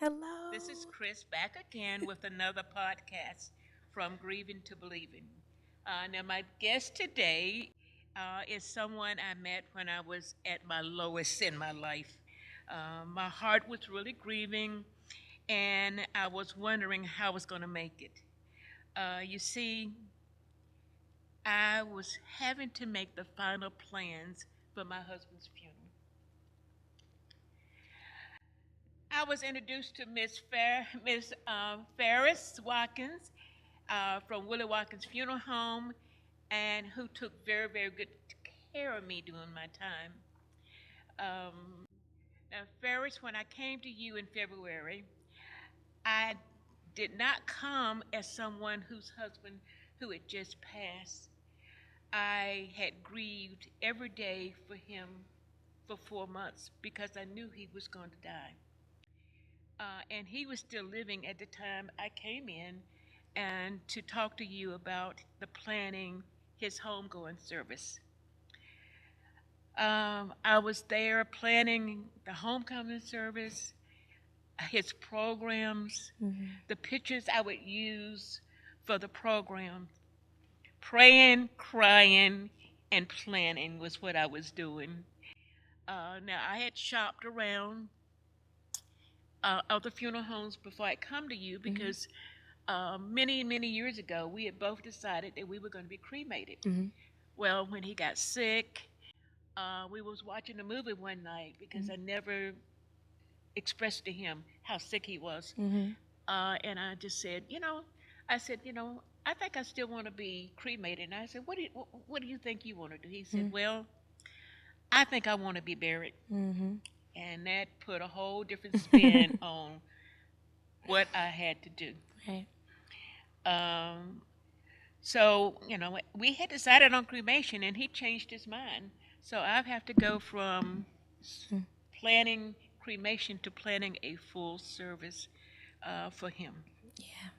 This is Hello. Chris back again with another podcast from Grieving to Believing. Now, my guest today is someone I met when I was at my lowest in my life. My heart was really grieving, and I was wondering how I was going to make it. You see, I was having to make the final plans for my husband's funeral. I was introduced to Miss Farris Watkins from Willie Watkins Funeral Home, and who took very, very good care of me during my time. Now, Ferris, when I came to you in February, I did not come as someone whose husband who had just passed. I had grieved every day for him for 4 months because I knew he was going to die. And he was still living at the time I came in and to talk to you about the planning his homegoing service. I was there planning the homecoming service, his programs, Mhm. the pictures I would use for the program. Praying, crying, and planning was what I was doing. Now, I had shopped around other funeral homes before I come to you Mhm. because many, many years ago, we had both decided that we were going to be cremated. Mhm. Well, when he got sick, we was watching a movie one night because Mhm. I never expressed to him how sick he was. Mhm. And I just said, I said, I think I still want to be cremated. And I said, what do you think you want to do? He said, Mhm. well, I think I want to be buried. Mhm. And that put a whole different spin on what I had to do. Right. Um, so, we had decided on cremation and he changed his mind. So I have to go from Mm. planning cremation to planning a full service for him. Yeah.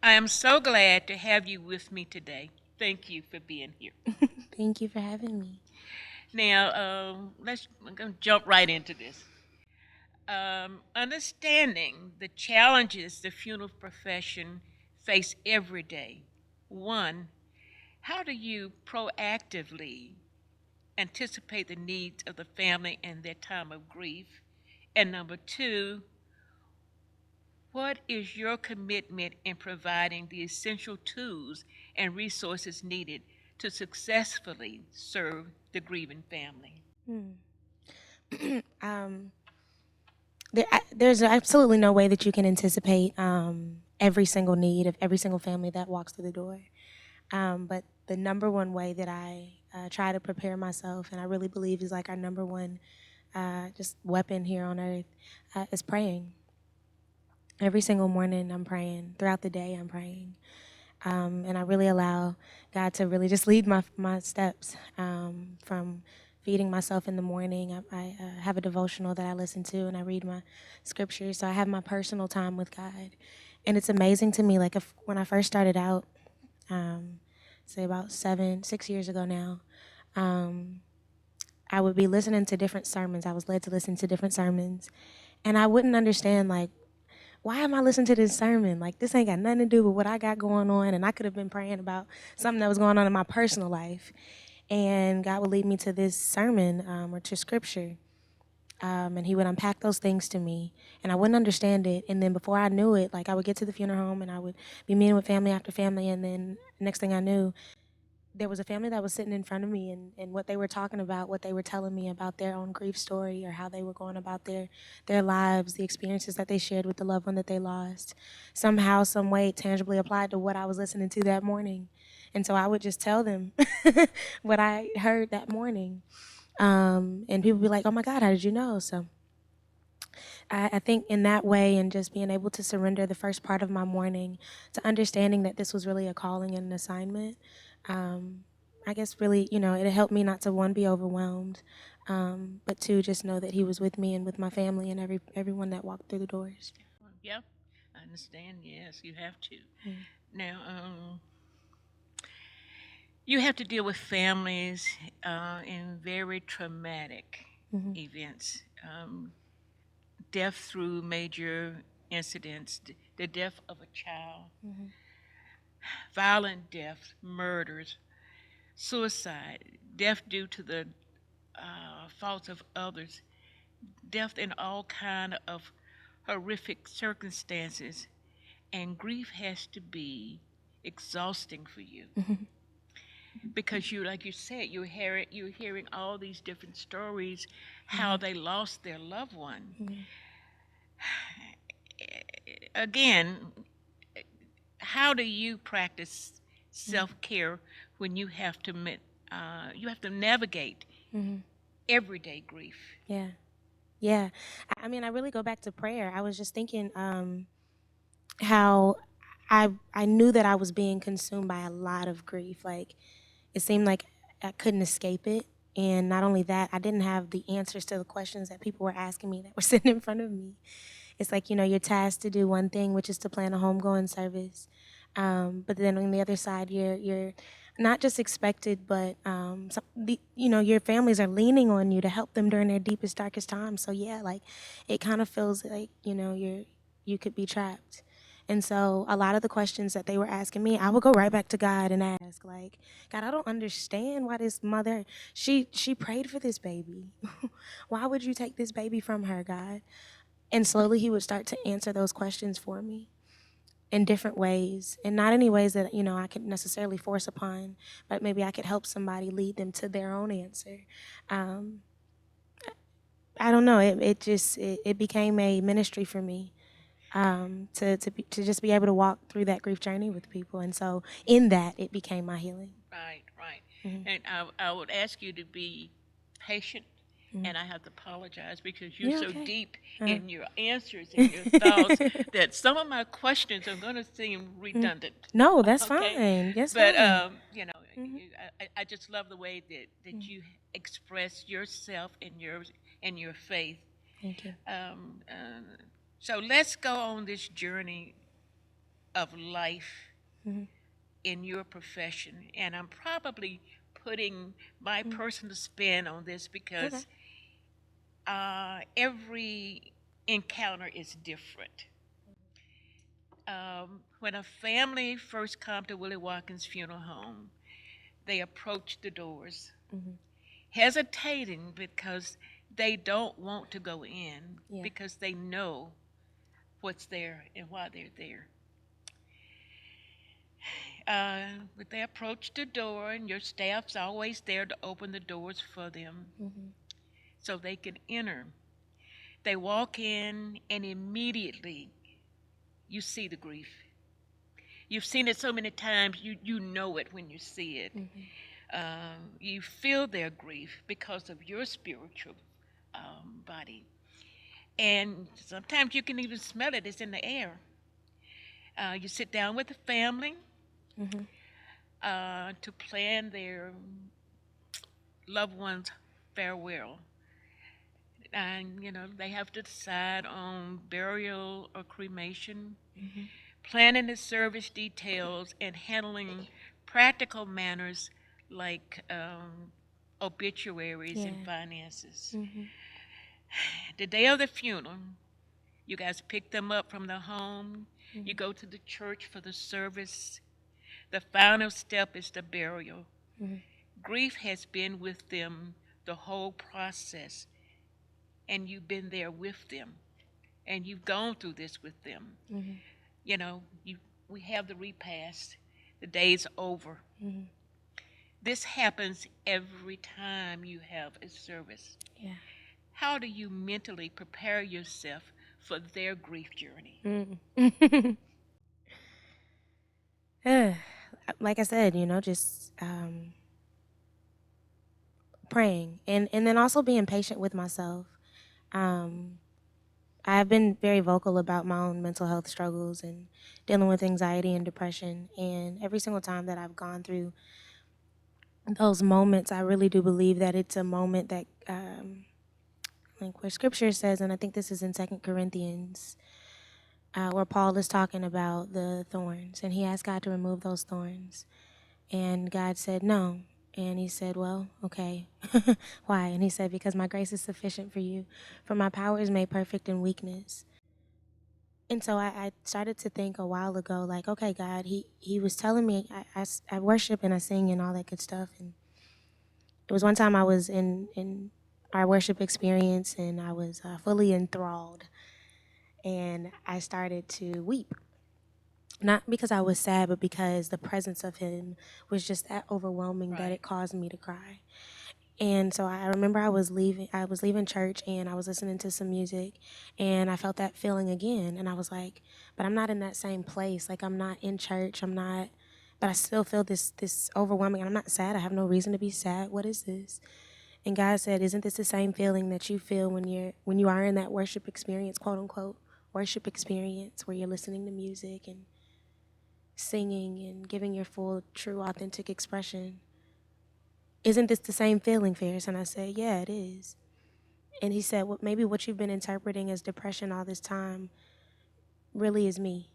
I am so glad to have you with me today. Thank you for being here. Thank you for having me. Now, I'm going to jump right into this. Understanding the challenges the funeral profession face every day. One, how do you proactively anticipate the needs of the family in their time of grief? And number two, what is your commitment in providing the essential tools and resources needed to successfully serve the grieving family? Hmm. um, there's absolutely no way that you can anticipate every single need of every single family that walks through the door. But the number one way that I try to prepare myself, and I really believe is like our number one just weapon here on earth, is praying. Every single morning, I'm praying. Throughout the day, I'm praying. And I really allow God to really just lead my steps from feeding myself in the morning. I have a devotional that I listen to, and I read my scriptures. So I have my personal time with God, and it's amazing to me. Like if when I first started out, um, say about 6 years ago now, um, I would be listening to different sermons. I was led to listen to different sermons, and I wouldn't understand like why am I listening to this sermon? Like, this ain't got nothing to do with what I got going on. And I could have been praying about something that was going on in my personal life. And God would lead me to this sermon or to scripture. And He would unpack those things to me. And I wouldn't understand it. And then before I knew it, like, I would get to the funeral home and I would be meeting with family after family. And then next thing I knew, there was a family that was sitting in front of me, and what they were talking about, what they were telling me about their own grief story or how they were going about their lives, the experiences that they shared with the loved one that they lost, somehow, some way, tangibly applied to what I was listening to that morning. And so I would just tell them what I heard that morning. And people would be like, oh my God, how did you know? So I think in that way, and just being able to surrender the first part of my morning to understanding that this was really a calling and an assignment, um, I guess really, it helped me not to one be overwhelmed, but two just know that He was with me and with my family and everyone that walked through the doors. Yep, I understand. Yes, you have to. Mm. Now, you have to deal with families in very traumatic Mm-hmm. events. death through major incidents, the death of a child, violent death, murders, suicide, death due to the faults of others, death in all kind of horrific circumstances, and grief has to be exhausting for you because you, like you said, you're hearing all these different stories, how they lost their loved one. Again, how do you practice self-care when you have to navigate everyday grief? Yeah. Yeah. I mean, I really go back to prayer. I was just thinking how I knew that I was being consumed by a lot of grief. Like it seemed like I couldn't escape it. And not only that, I didn't have the answers to the questions that people were asking me that were sitting in front of me. It's like, you're tasked to do one thing, which is to plan a homegoing service. But then on the other side, you're not just expected, but your families are leaning on you to help them during their deepest, darkest times. So yeah, like it kind of feels like you could be trapped. And so a lot of the questions that they were asking me, I would go right back to God and ask, like, God, I don't understand why this mother, she prayed for this baby. Why would you take this baby from her, God? And slowly he would start to answer those questions for me in different ways, and not any ways that I could necessarily force upon, but maybe I could help somebody lead them to their own answer. Um, I don't know. It became a ministry for me, to just be able to walk through that grief journey with people, and so in that it became my healing. Right, right. Mhm. And I would ask you to be patient, and I have to apologize because you're You're so okay. deep Uh-huh. in your answers and your thoughts that some of my questions are going to seem redundant. No, that's Okay, fine. That's but fine. I just love the way that you express yourself and your faith. Thank you. So let's go on this journey of life in your profession, and I'm probably putting my personal spin on this because every encounter is different. When a family first come to Willie Watkins Funeral Home, they approach the doors, hesitating because they don't want to go in Yeah. because they know what's there and why they're there. But they approach the door, and your staff's always there to open the doors for them so they can enter. They walk in, and immediately you see the grief. You've seen it so many times, you know it when you see it. You feel their grief because of your spiritual body. And sometimes you can even smell it, it's in the air. You sit down with the family to plan their loved one's farewell. And, they have to decide on burial or cremation, planning the service details, and handling practical matters like obituaries and finances. The day of the funeral, you guys pick them up from the home. You go to the church for the service. The final step is the burial. Grief has been with them the whole process, and you've been there with them, and you've gone through this with them. You know, we have the repast. The day's over. This happens every time you have a service. Yeah. How do you mentally prepare yourself for their grief journey? Like I said, just praying, and then also being patient with myself. I've been very vocal about my own mental health struggles and dealing with anxiety and depression. And every single time that I've gone through those moments, I really do believe that it's a moment that, like where Scripture says, and I think this is in 2 Corinthians, where Paul is talking about the thorns, and he asked God to remove those thorns. And God said, no, And he said, well, okay. Why? And he said, because my grace is sufficient for you, for my power is made perfect in weakness. And so I started to think a while ago, like, okay, God, he was telling me, I worship and I sing and all that good stuff. And it was one time I was in our worship experience and I was fully enthralled. And I started to weep. Not because I was sad, but because the presence of him was just that overwhelming that Right. it caused me to cry. And so I remember I was leaving church and I was listening to some music and I felt that feeling again. And I was like, but I'm not in that same place. Like I'm not in church. I'm not, but I still feel this overwhelming. I'm not sad. I have no reason to be sad. What is this? And God said, isn't this the same feeling that you feel when you are in that worship experience, quote unquote, worship experience where you're listening to music and singing and giving your full, true, authentic expression? Isn't this the same feeling, Farris? And I said, yeah, it is. And he said, well, maybe what you've been interpreting as depression all this time really is me.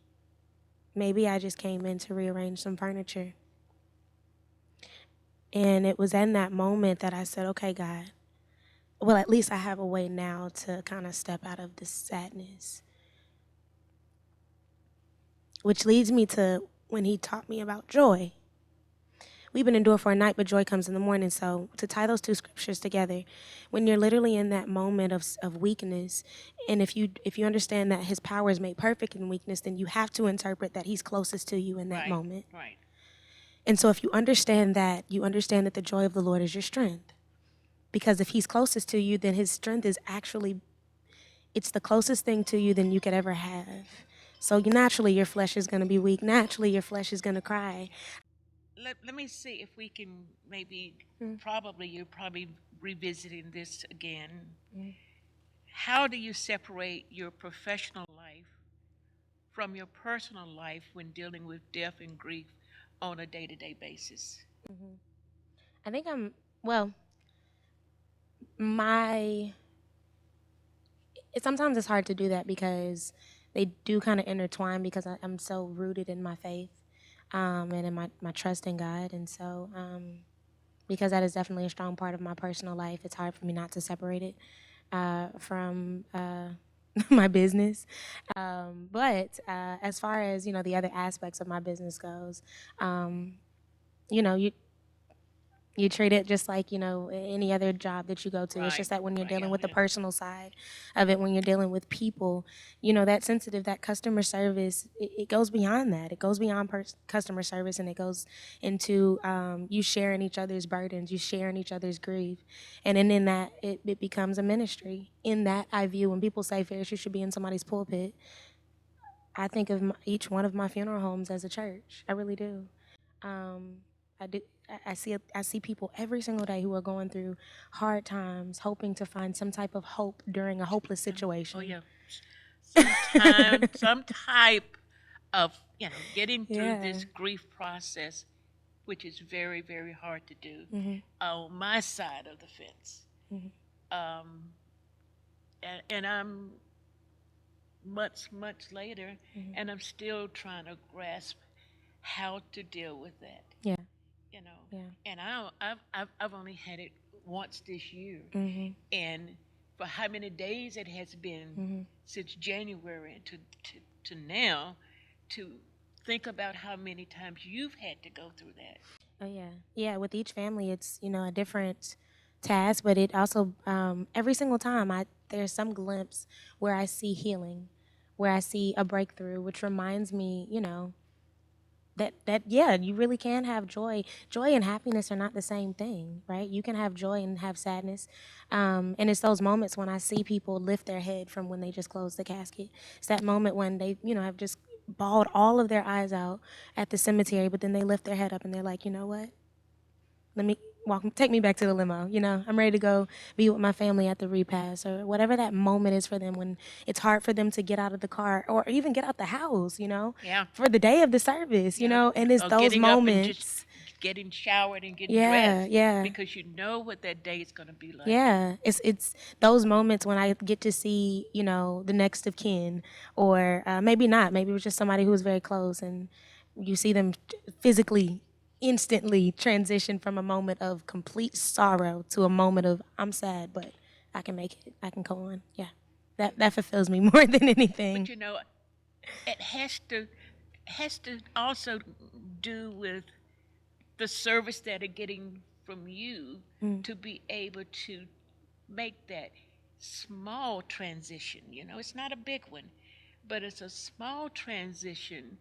Maybe I just came in to rearrange some furniture. And it was in that moment that I said, okay, God, well, at least I have a way now to kind of step out of this sadness. Which leads me to when he taught me about joy. We've been endured for a night, but joy comes in the morning. So to tie those two scriptures together, when you're literally in that moment of weakness, and if you understand that his power is made perfect in weakness, then you have to interpret that he's closest to you in that Right. moment. Right. And so if you understand that, you understand that the joy of the Lord is your strength. Because if he's closest to you, then his strength is actually, it's the closest thing to you than you could ever have. So naturally your flesh is going to be weak. Naturally your flesh is going to cry. Let me see if we can maybe, Mm. you're probably revisiting this again. Mm. How do you separate your professional life from your personal life when dealing with death and grief on a day to day basis? Mm-hmm. I think well, my, sometimes it's hard to do that because they do kind of intertwine because I'm so rooted in my faith and in my trust in God. And so because that is definitely a strong part of my personal life, it's hard for me not to separate it from my business. But as far as, the other aspects of my business goes, um, you treat it just like, any other job that you go to. It's Right. just that when you're Right. Yeah. dealing with the Yeah. personal side of it, when you're dealing with people, that sensitive, that customer service, it goes beyond that. It goes beyond customer service, and it goes into you sharing each other's burdens, you sharing each other's grief. And then in that, it becomes a ministry. In that, I view, when people say, Ferris, you should be in somebody's pulpit, I think of each one of my funeral homes as a church. I really do. Um, I do. I see people every single day who are going through hard times, hoping to find some type of hope during a hopeless Oh, situation. yeah. Some type of, getting through Yeah. this grief process, which is very, very hard to do Mhm. on my side of the fence. Mhm. Um, and I'm much later, Mhm. and I'm still trying to grasp how to deal with that. Yeah. You know, Yeah. and I've only had it once this year, Mhm. and for how many days it has been Mhm. since January to now, to think about how many times you've had to go through that. Oh yeah. Yeah. With each family, it's a different task, but it also every single time there's some glimpse where I see healing, where I see a breakthrough, which reminds me, that yeah, you really can have joy. Joy and happiness are not the same thing, right? You can have joy and have sadness, and it's those moments when I see people lift their head from when they just closed the casket. It's that moment when they have just bawled all of their eyes out at the cemetery, but then they lift their head up and they're like, you know what, let me take me back to the limo. I'm ready to go be with my family at the repast, or whatever that moment is for them, when it's hard for them to get out of the car or even get out the house, Yeah, for the day of the service, and it's or those getting up and just moments. getting showered and getting Yeah, dressed, yeah. because you know what that day is going to be like. Yeah, it's those moments when I get to see, the next of kin, or maybe not. Maybe it was just somebody who was very close, and you see them physically, instantly transition from a moment of complete sorrow to a moment of I'm sad, but I can make it. I can go on. Yeah, that fulfills me more than But anything. it has to also do with the service that are getting from you to be able to make that small transition. It's not a big one, but it's a small transition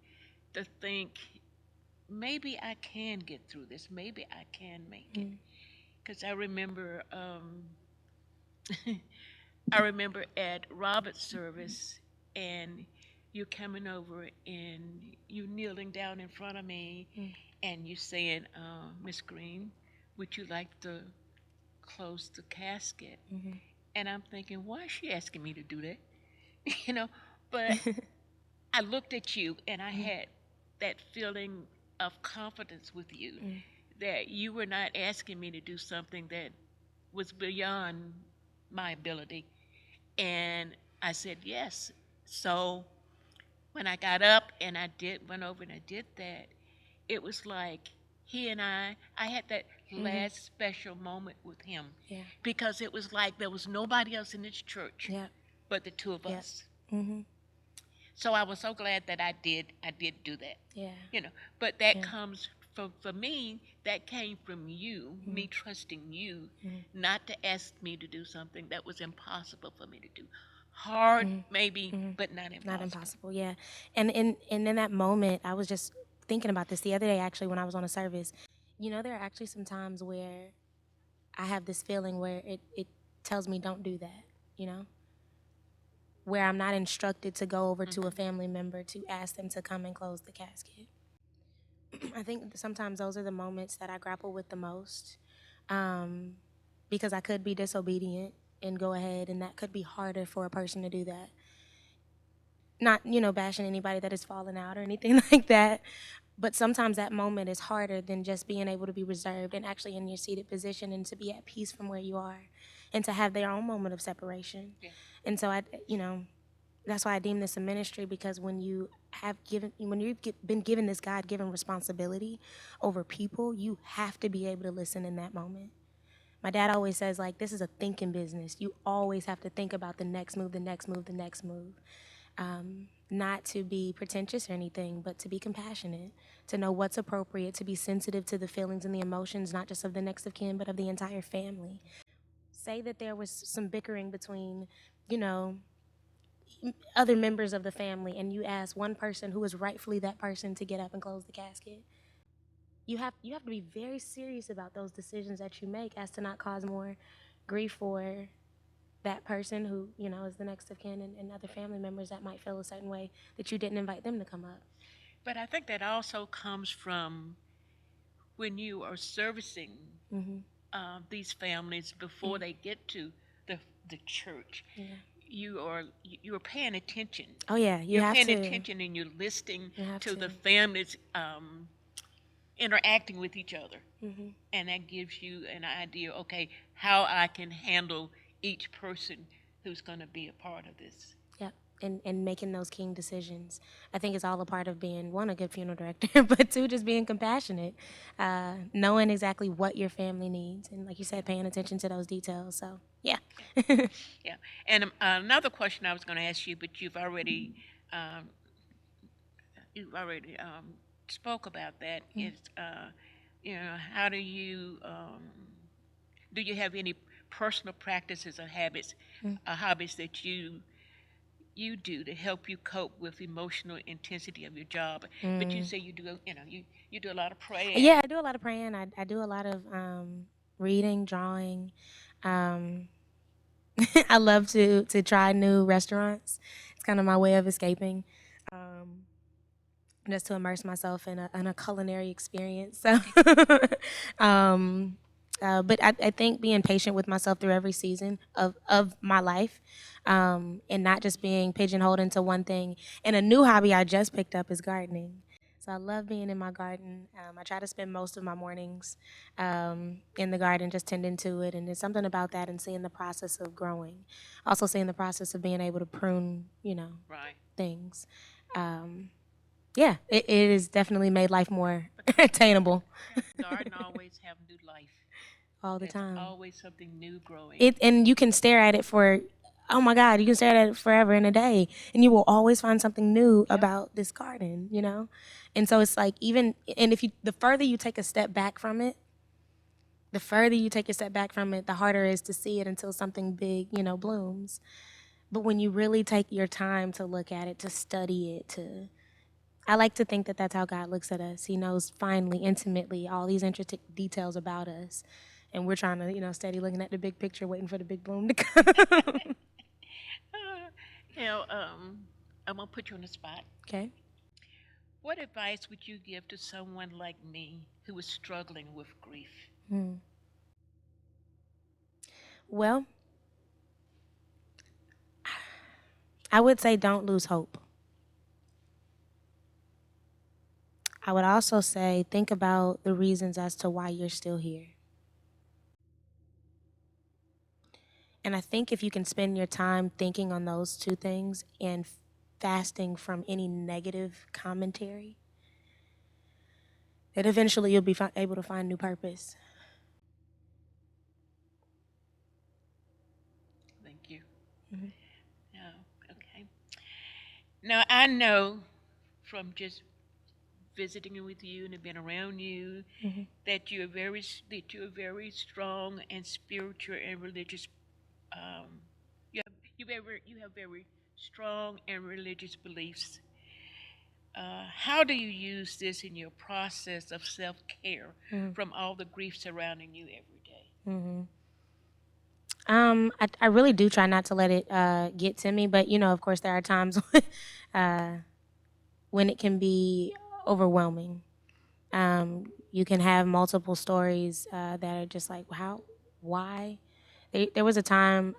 to think maybe I can get through this. Maybe I can make it. Because I remember at Robert's service, and you coming over and you kneeling down in front of me, and you saying, Miss Green, would you like to close the casket? And I'm thinking, why is she asking me to do that? you know, but I looked at you and I had that feeling of confidence with you that you were not asking me to do something that was beyond my ability. And I said yes. So when I got up and went over and I did that, it was like he and I had that last special moment with him Yeah. because it was like there was nobody else in this church Yep. but the two of Yep. us. Mhm. So I was so glad that I did do that. Yeah. But that Yeah. comes for me, that came from you, me trusting you, not to ask me to do something that was impossible for me to do. Hard, maybe, but not Not impossible. impossible. Yeah. And in that moment, I was just thinking about this the other day. Actually, when I was on a service, there are actually some times where I have this feeling where it tells me don't do that. You know, where I'm not instructed to go over to a family member to ask them to come and close the casket. I think sometimes those are the moments that I grapple with the most, um, because I could be disobedient and go ahead, and that could be harder for a person to do that. Not, bashing anybody that has fallen out or anything like that, but sometimes that moment is harder than just being able to be reserved and actually in your seated position and to be at peace from where you are and to have their own moment of separation. Yeah. And so that's why I deem this a ministry, because when you've been given this God-given responsibility over people, you have to be able to listen in that moment. My dad always says, like, this is a thinking business. You always have to think about the next move, the next move, the next move. Not to be pretentious or anything, but to be compassionate, to know what's appropriate, to be sensitive to the feelings and the emotions, not just of the next of kin, but of the entire family. Say that there was some bickering between, you know, other members of the family, and you ask one person who is rightfully that person to get up and close the casket. You have to be very serious about those decisions that you make as to not cause more grief for that person who is the next of kin, and other family members that might feel a certain way that you didn't invite them to come up. But I think that also comes from when you are servicing these families before they get to the the church. Yeah. You are paying attention. Oh yeah, you You're have paying to. attention and you're listening You have to to. the families interacting with each other, and that gives you an idea. Okay, how I can handle each person who's going to be a part of this. Yep. And making those king decisions. I think it's all a part of being, one, a good funeral director, but two, just being compassionate, knowing exactly what your family needs, and like you said, paying attention to those details. So yeah. Yeah. And another question I was going to ask you, but um, you've already spoke about that. Is how do you have any personal practices or hobbies that you do to help you cope with emotional intensity of your job? But you say you do a lot of praying. Yeah, I do a lot of praying. I do a lot of reading, drawing. Um, I love to try new restaurants. It's kind of my way of escaping, um, just to immerse myself in a culinary experience. So, um, but I think being patient with myself through every season of my life, and not just being pigeonholed into one thing. And a new hobby I just picked up is gardening. So I love being in my garden. I try to spend most of my mornings in the garden, just tending to it. And there's something about that and seeing the process of growing. Also seeing the process of being able to prune, Right. things. Um, yeah, it has definitely made life more attainable Garden always have new life. all the There's time. always something new growing. And you can stare at it for, oh my God, you can stare at it forever in a day, and you will always find something new about this garden, you know. And so it's like, even, and if you, the further you take a step back from it, the harder it is to see it until something big, you know, blooms. But when you really take your time to look at it, to study it, I like to think that that's how God looks at us. He knows finely, intimately, all these intricate details about us. And we're trying to, you know, steady looking at the big picture, waiting for the big bloom to come. You know, I'm gonna put you on the spot. Okay. What advice would you give to someone like me who is struggling with grief? Well, I would say don't lose hope. I would also say think about the reasons as to why you're still here. And I think if you can spend your time thinking on those two things and fasting from any negative commentary, that eventually you'll be able to find new purpose. Thank you. Oh, okay. Now I know from just visiting with you and being around you that you're very strong and spiritual and religious. Um, you have very strong and religious beliefs. How do you use this in your process of self care from all the grief surrounding you every day? I really do try not to let it get to me, but you know, of course, there are times uh, when it can be overwhelming. You can have multiple stories that are just like, how, why? There was a time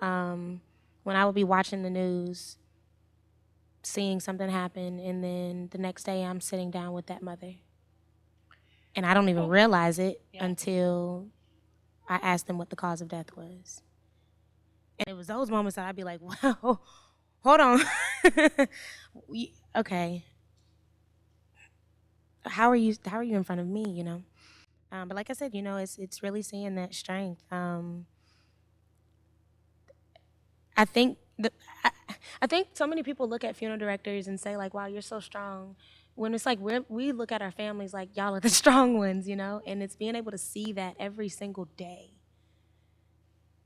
when I would be watching the news, seeing something happen, and then the next day I'm sitting down with that mother. And I don't even realize it until I ask them what the cause of death was. And it was those moments that I'd be like, wow, hold on. Okay. How are you in front of me, you know? But like I said, you know, it's really seeing that strength. I think the I, I think so many people look at funeral directors and say like, "Wow, you're so strong," when it's like we look at our families like y'all are the strong ones, you know. And it's being able to see that every single day.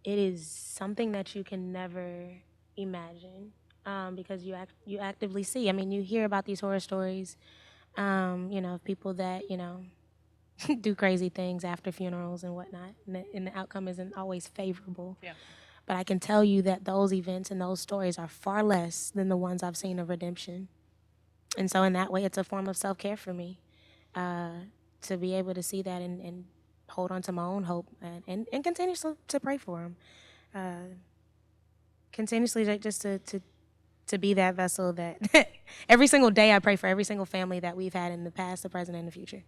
It is something that you can never imagine because you actively see. I mean, you hear about these horror stories, you know, of people that you know do crazy things after funerals and whatnot, and the outcome isn't always favorable. Yeah. But I can tell you that those events and those stories are far less than the ones I've seen of redemption. And so, in that way, it's a form of self care for me to be able to see that and hold on to my own hope and continue to pray for them. Continuously, like, just to be that vessel that every single day I pray for every single family that we've had in the past, the present, and the future.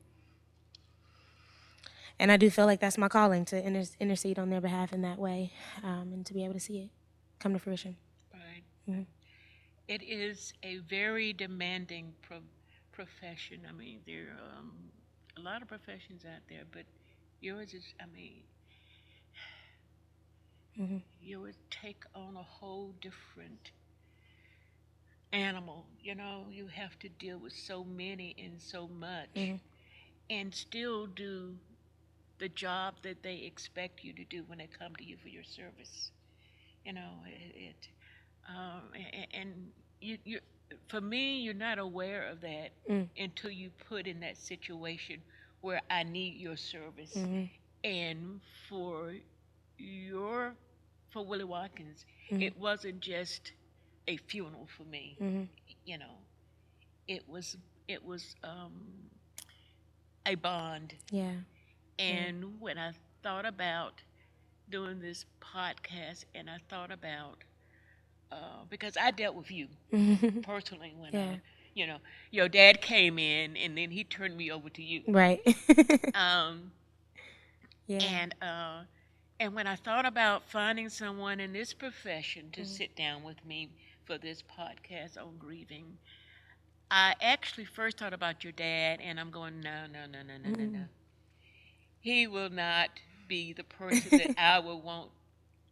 And I do feel like that's my calling to intercede on their behalf in that way and to be able to see it come to fruition. Right. It is a very demanding profession. I mean, there are a lot of professions out there, but yours is, I mean, yours take on a whole different animal. You know, you have to deal with so many and so much and still do the job that they expect you to do when they come to you for your service. You know, and you, for me, you're not aware of that until you put in that situation where I need your service. And for your, for Willie Watkins, it wasn't just a funeral for me. You know, it was it was a bond. Yeah. And when I thought about doing this podcast, and I thought about because I dealt with you personally when Yeah. you know, your dad came in and then he turned me over to you. Right. Um, Yeah. and when I thought about finding someone in this profession to sit down with me for this podcast on grieving, I actually first thought about your dad, and I'm going, no, no, no, no, no, no, no. He will not be the person that I will want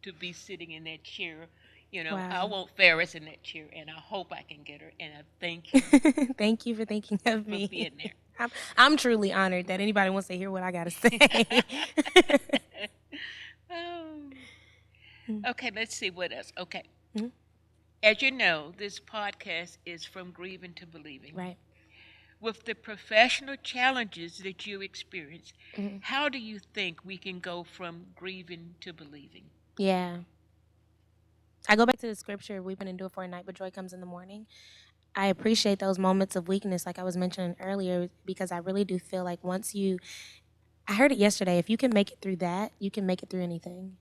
to be sitting in that chair. You know, I Wow. want Farris in that chair, and I hope I can get her. And I thank you Thank you for thinking of for me. being there. I'm truly honored that anybody wants to hear what I got to say. Oh. Okay, let's see what else. Okay. Mhm. As you know, this podcast is From Grieving to Believing. Right. With the professional challenges that you experience, Mhm. how do you think we can go from grieving to believing? Yeah. I go back to the scripture, weeping and endure for a night, but joy comes in the morning. I appreciate those moments of weakness, like I was mentioning earlier, because I really do feel like I heard it yesterday, if you can make it through that, you can make it through anything.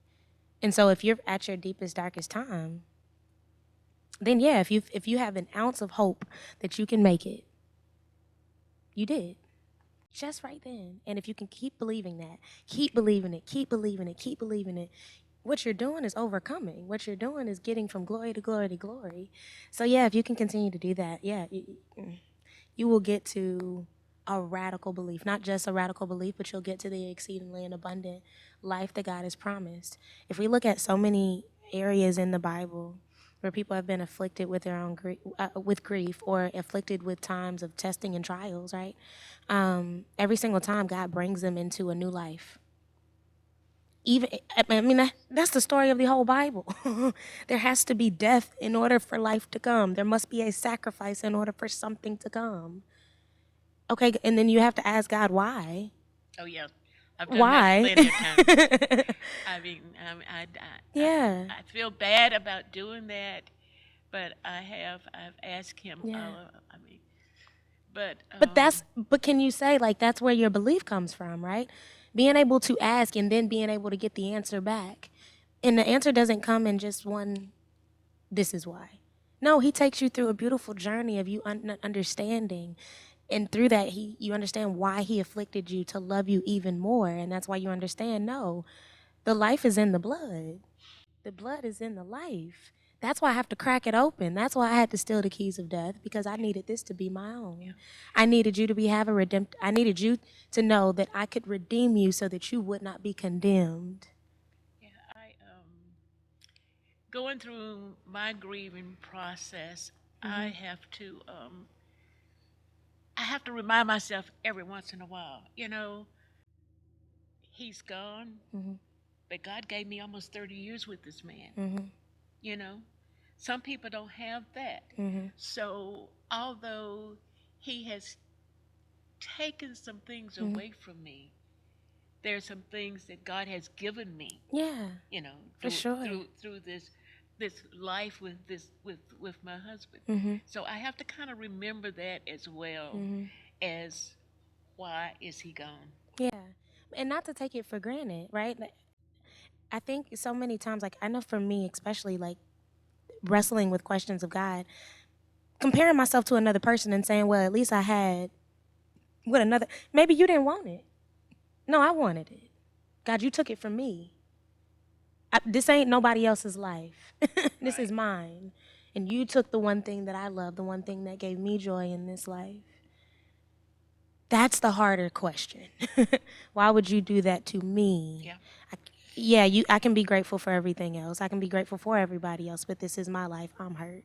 And so if you're at your deepest, darkest time, then yeah, if you have an ounce of hope that you can make it, you did. Just right then. And if you can keep believing that, keep believing it, keep believing it, keep believing it, what you're doing is overcoming. What you're doing is getting from glory to glory to glory. So yeah, if you can continue to do that, yeah, you will get to a radical belief, not just a radical belief, but you'll get to the exceedingly and abundant life that God has promised. If we look at so many areas in the Bible where people have been afflicted with their own with grief or afflicted with times of testing and trials, right? Every single time God brings them into a new life. Even I mean that's the story of the whole Bible. There has to be death in order for life to come. There must be a sacrifice in order for something to come. Okay, and then you have to ask God why. Oh, yeah. I've done that Why? plenty of times. I mean, Yeah. I feel bad about doing that, but I've asked him, Yeah. I mean, but, But can you say like that's where your belief comes from, right? Being able to ask and then being able to get the answer back. And the answer doesn't come in just one this is why. No, he takes you through a beautiful journey of you understanding. And through that, you understand why he afflicted you to love you even more. And that's why you understand no, the life is in the blood. The blood is in the life. That's why I have to crack it open. That's why I had to steal the keys of death because I needed this to be my own. yeah, I needed you to I needed you to know that I could redeem you so that you would not be condemned. yeah, going through my grieving process, I Mhm. have to, I have to remind myself every once in a while, he's gone, Mhm. but God gave me almost 30 years with this man, Mhm. you know. Some people don't have that. Mhm. So, although he has taken some things Mhm. away from me, there's some things that God has given me, Yeah, for through sure. this life with with my husband. Mhm. So I have to kind of remember that as well Mhm. as why is he gone? Yeah, and not to take it for granted, right? Like, I think so many times, like I know for me, especially like wrestling with questions of God, comparing myself to another person and saying, well, at least I had what another. Maybe you didn't want it. No, I wanted it. God, you took it from me. This ain't nobody else's life. This Right. is mine. And you took the one thing that I love, the one thing that gave me joy in this life. That's the harder question. Why would you do that to me? Yeah. I, yeah, I can be grateful for everything else. I can be grateful for everybody else, but this is my life. I'm hurt.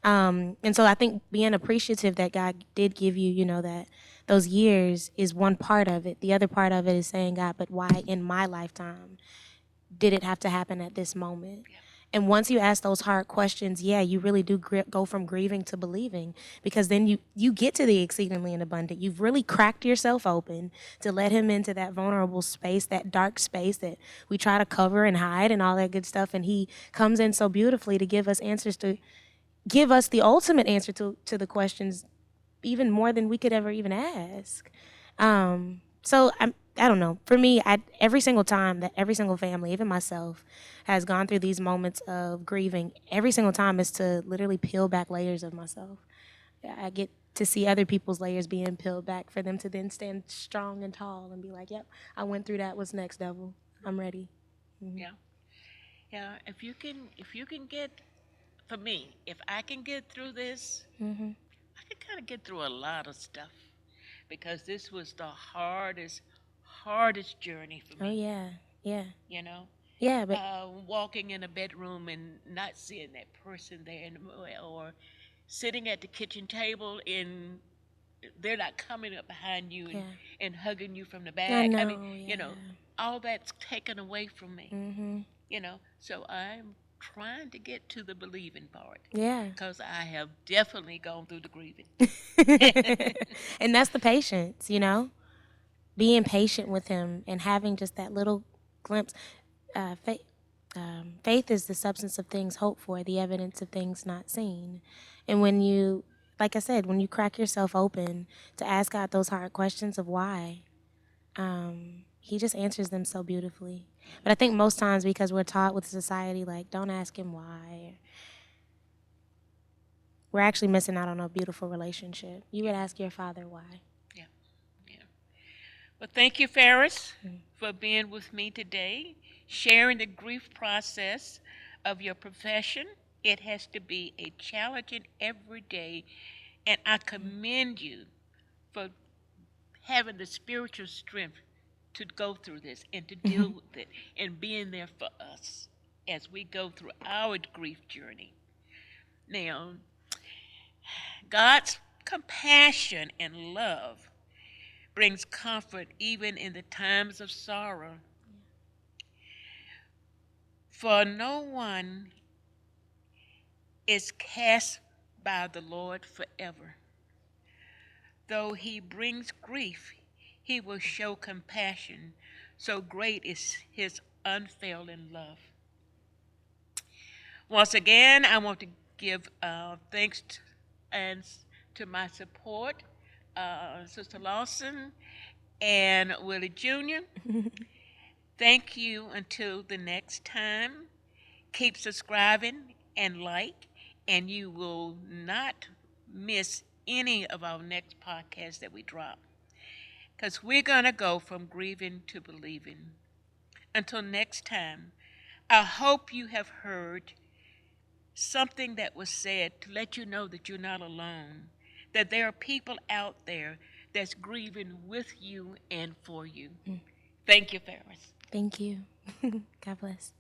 And so I think being appreciative that God did give you, that those years is one part of it. The other part of it is saying, God, but why in my lifetime did it have to happen at this moment? Yeah. And once you ask those hard questions, yeah, you really do go from grieving to believing because then you get to the exceedingly and abundant. You've really cracked yourself open to let him into that vulnerable space, that dark space that we try to cover and hide and all that good stuff. And he comes in so beautifully to give us answers, to give us the ultimate answer to the questions even more than we could ever even ask. So I don't know. For me, every single time that every single family, even myself, has gone through these moments of grieving, every single time is to literally peel back layers of myself. I get to see other people's layers being peeled back for them to then stand strong and tall and be like, "Yep, I went through that. What's next, devil? I'm ready." Mm-hmm. Yeah. Yeah. If you can get, for me, if I can get through this, Mm-hmm. I could kind of get through a lot of stuff because this was the hardest journey for Oh me. yeah, yeah, You know, yeah. But walking in a bedroom and not seeing that person there, or sitting at the kitchen table and they're not coming up behind you yeah, and hugging you from the I back. I mean, know. Yeah. all that's taken away from me. Mhm. So I'm trying to get to the believing part Yeah. because I have definitely gone through the grieving. And that's the patience, being patient with him and having just that little glimpse. Faith, faith is the substance of things hoped for, the evidence of things not seen. And when you, like I said, when you crack yourself open to ask God those hard questions of why, he just answers them so beautifully. But I think most times because we're taught with society, like, don't ask him why, we're actually missing out on a beautiful relationship. You would ask your father why. Yeah, yeah. Well, thank you, Farris, for being with me today, sharing the grief process of your profession. It has to be a challenging every day, and I commend you for having the spiritual strength to go through this and to deal with it and being there for us as we go through our grief journey. Now, God's compassion and love brings comfort even in the times of sorrow. For no one is cast by the Lord forever. Though he brings grief, he will show compassion. So great is his unfailing love. Once again, I want to give thanks and to my support, Sister Lawson and Willie Jr. Thank you until the next time. Keep subscribing and like, and you will not miss any of our next podcasts that we drop. Because we're going to go from grieving to believing. Until next time, I hope you have heard something that was said to let you know that you're not alone, that there are people out there that's grieving with you and for you. Thank you, Ferris. Thank you. God bless.